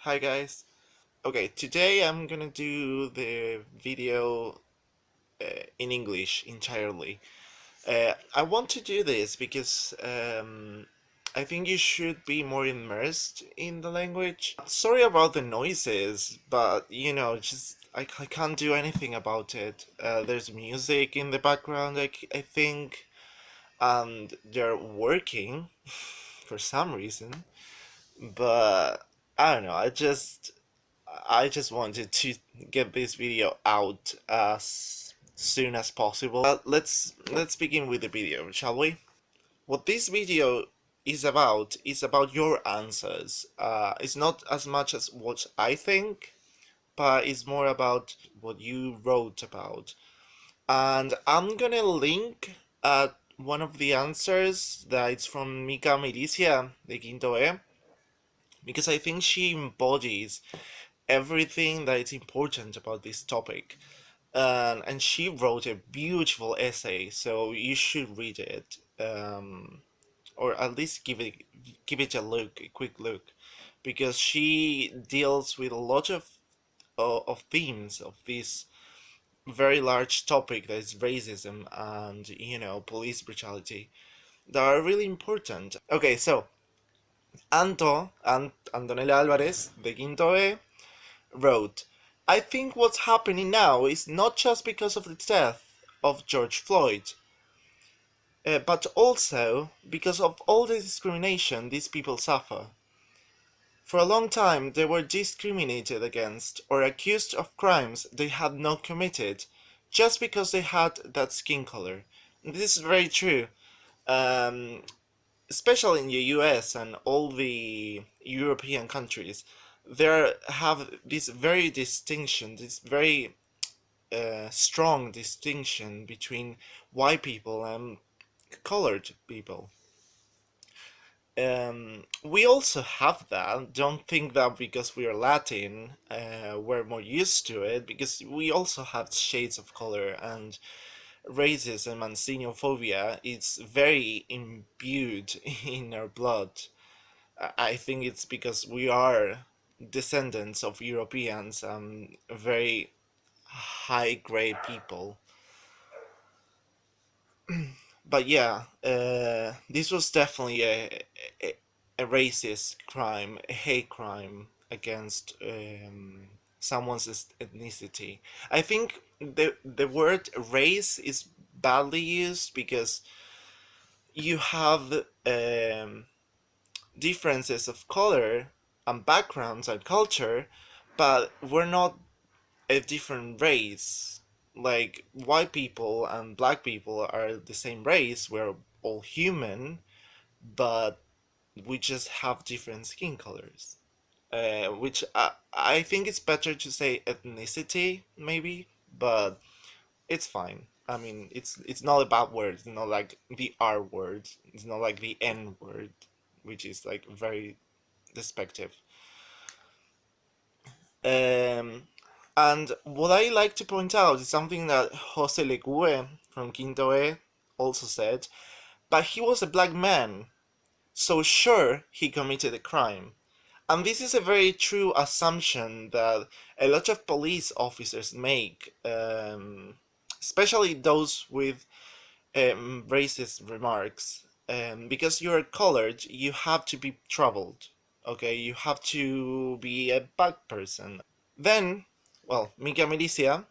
Hi guys. Okay, today I'm gonna do the video in English entirely. I want to do this because I think you should be more immersed in the language. Sorry about the noises, but just I can't do anything about it. There's music in the background, I think, and they're working for some reason, but I don't know. I just wanted to get this video out as soon as possible. Let's begin with the video, shall we? What this video is about your answers. It's not as much as what I think, but it's more about what you wrote about. And I'm gonna link one of the answers that it's from Mica Milicia de Quinto E, because I think she embodies everything that is important about this topic. And she wrote a beautiful essay, so you should read it, or at least give it a quick look, because she deals with a lot of themes of this very large topic that is racism and police brutality that are really important. Okay, so Antonella Álvarez de Quinto E wrote, I think what's happening now is not just because of the death of George Floyd, but also because of all the discrimination these people suffer. For a long time, they were discriminated against or accused of crimes they had not committed just because they had that skin color. And this is very true, um, especially in the US and all the European countries. There have this very distinction, this very strong distinction between white people and colored people. We also have that. Don't think that because we are Latin, we're more used to it, because we also have shades of color, and racism and xenophobia is very imbued in our blood. I think it's because we are descendants of Europeans and very high grade people. But yeah, this was definitely a racist crime, a hate crime against someone's ethnicity. I think the word race is badly used because you have differences of color and backgrounds and culture, but we're not a different race. Like, white people and black people are the same race. We're all human, but we just have different skin colors. Which I think it's better to say ethnicity, maybe, but it's fine. I mean, it's not a bad word. It's not like the R word. It's not like the N word, which is like very despective. Um, and what I like to point out is something that Jose Legue from Quinto E also said, but he was a black man, so sure he committed a crime. And this is a very true assumption that a lot of police officers make, especially those with racist remarks. Because you're colored, you have to be troubled. Okay, you have to be a bad person. Then, well, Mika Milicia,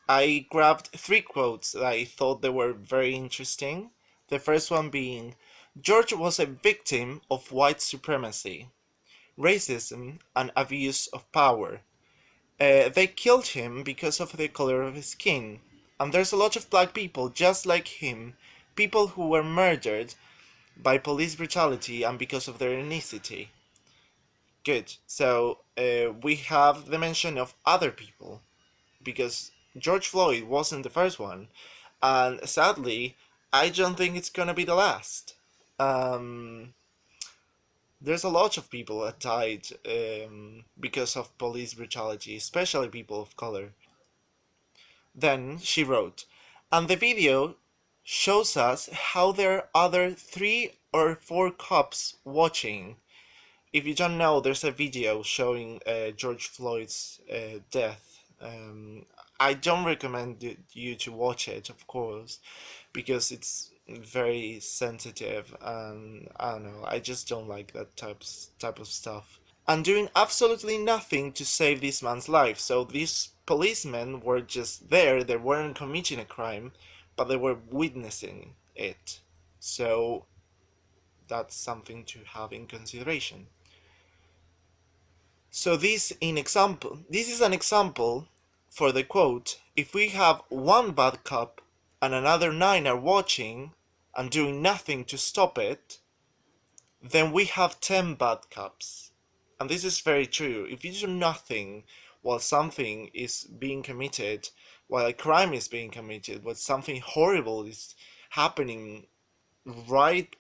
I grabbed three quotes that I thought they were very interesting. The first one being, George was a victim of white supremacy, racism, and abuse of power. They killed him because of the color of his skin. And there's a lot of black people just like him, people who were murdered by police brutality and because of their ethnicity. Good. So we have the mention of other people, because George Floyd wasn't the first one, and sadly, I don't think it's gonna be the last. Um, there's a lot of people that died because of police brutality, especially people of color. Then she wrote, and the video shows us how there are other three or four cops watching. if you don't know, there's a video showing George Floyd's death. I don't recommend you to watch it, of course, because it's very sensitive, and I don't know. I just don't like that type of stuff. And doing absolutely nothing to save this man's life. So these policemen were just there. They weren't committing a crime, but they were witnessing it. So that's something to have in consideration. So this is an example for the quote, if we have one bad cop and another nine are watching and doing nothing to stop it, then we have 10 bad cops. And this is very true. If you do nothing while something is being committed, while a crime is being committed, while something horrible is happening right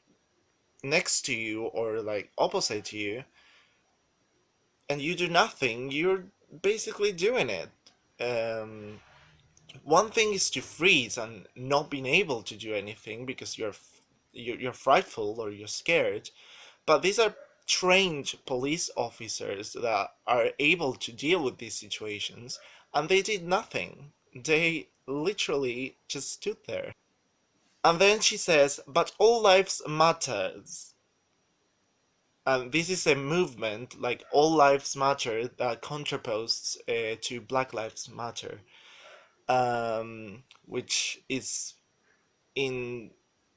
next to you or like opposite to you, and you do nothing, you're basically doing it. Um, One thing is to freeze and not being able to do anything because you're frightful or you're scared, but these are trained police officers that are able to deal with these situations, and they did nothing. They literally just stood there. And then she says, "But all lives matters." And this is a movement like All Lives Matter that contraposes to Black Lives Matter, which is in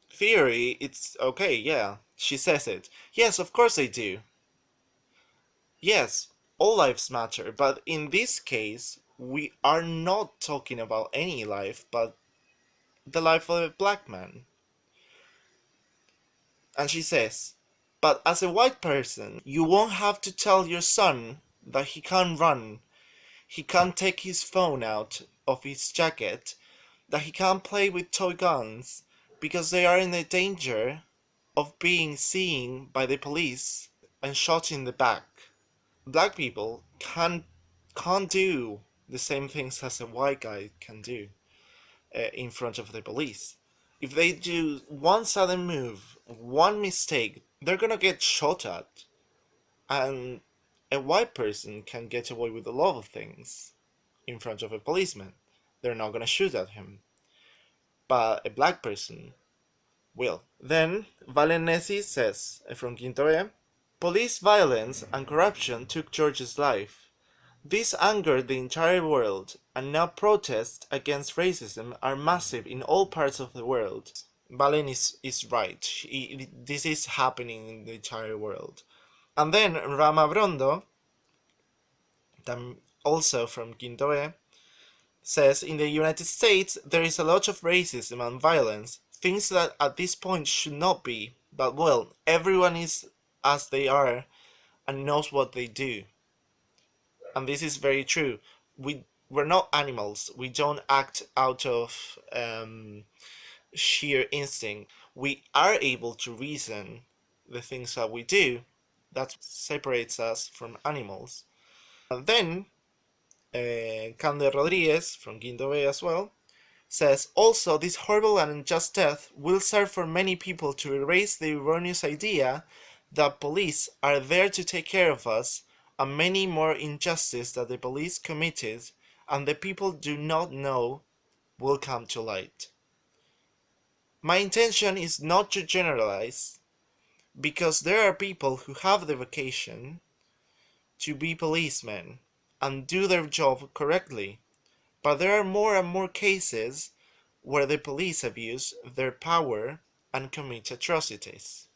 theory it's okay. Yeah, she says it. Yes, of course they do. Yes, all lives matter, but in this case, we are not talking about any life, but the life of a black man. And she says, but as a white person, you won't have to tell your son that he can't run, he can't take his phone out of his jacket, that he can't play with toy guns, because they are in the danger of being seen by the police and shot in the back. Black people can't do the same things as a white guy can do in front of the police. If they do one sudden move, one mistake, they're gonna get shot at. And a white person can get away with a lot of things in front of a policeman. They're not gonna shoot at him. But a black person will. Then Valenesi says from Quinto B, police violence and corruption took George's life. This angered the entire world, and now protests against racism are massive in all parts of the world. Valen is right. This is happening in the entire world. And then Rama Brondo, also from Quinto B, says in the United States there is a lot of racism and violence, things that at this point should not be, but well, everyone is as they are and knows what they do. And this is very true. We're not animals. We don't act out of sheer instinct. We are able to reason the things that we do. That separates us from animals. And then Cande Rodriguez from Quinto B as well says, also this horrible and unjust death will serve for many people to erase the erroneous idea that police are there to take care of us, and many more injustice that the police committed and the people do not know will come to light. My intention is not to generalize, because there are people who have the vocation to be policemen and do their job correctly, but there are more and more cases where the police abuse their power and commit atrocities.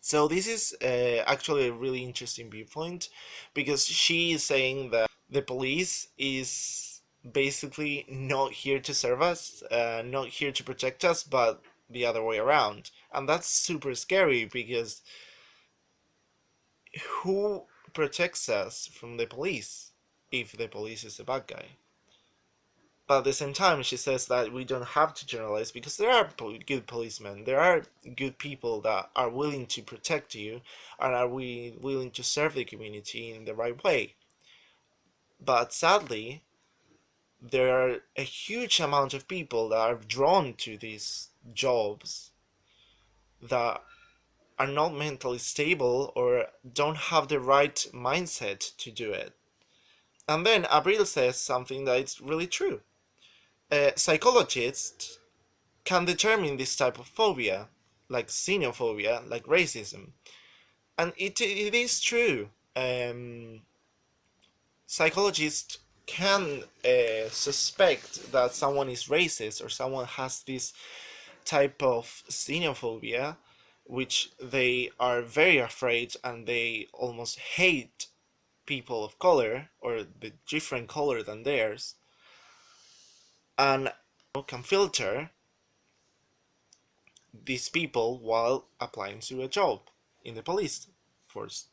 So this is actually a really interesting viewpoint, because she is saying that the police is basically not here to serve us, not here to protect us, but the other way around. And that's super scary, because who protects us from the police if the police is a bad guy? But at the same time, she says that we don't have to generalize, because there are good policemen, there are good people that are willing to protect you and are willing to serve the community in the right way. But sadly, there are a huge amount of people that are drawn to these jobs that are not mentally stable or don't have the right mindset to do it. And then Abril says something that is really true. Psychologists can determine this type of phobia, like xenophobia, like racism. And it is true. Psychologists can suspect that someone is racist or someone has this type of xenophobia, which they are very afraid and they almost hate people of color or the different color than theirs, and can filter these people while applying to a job in the police force.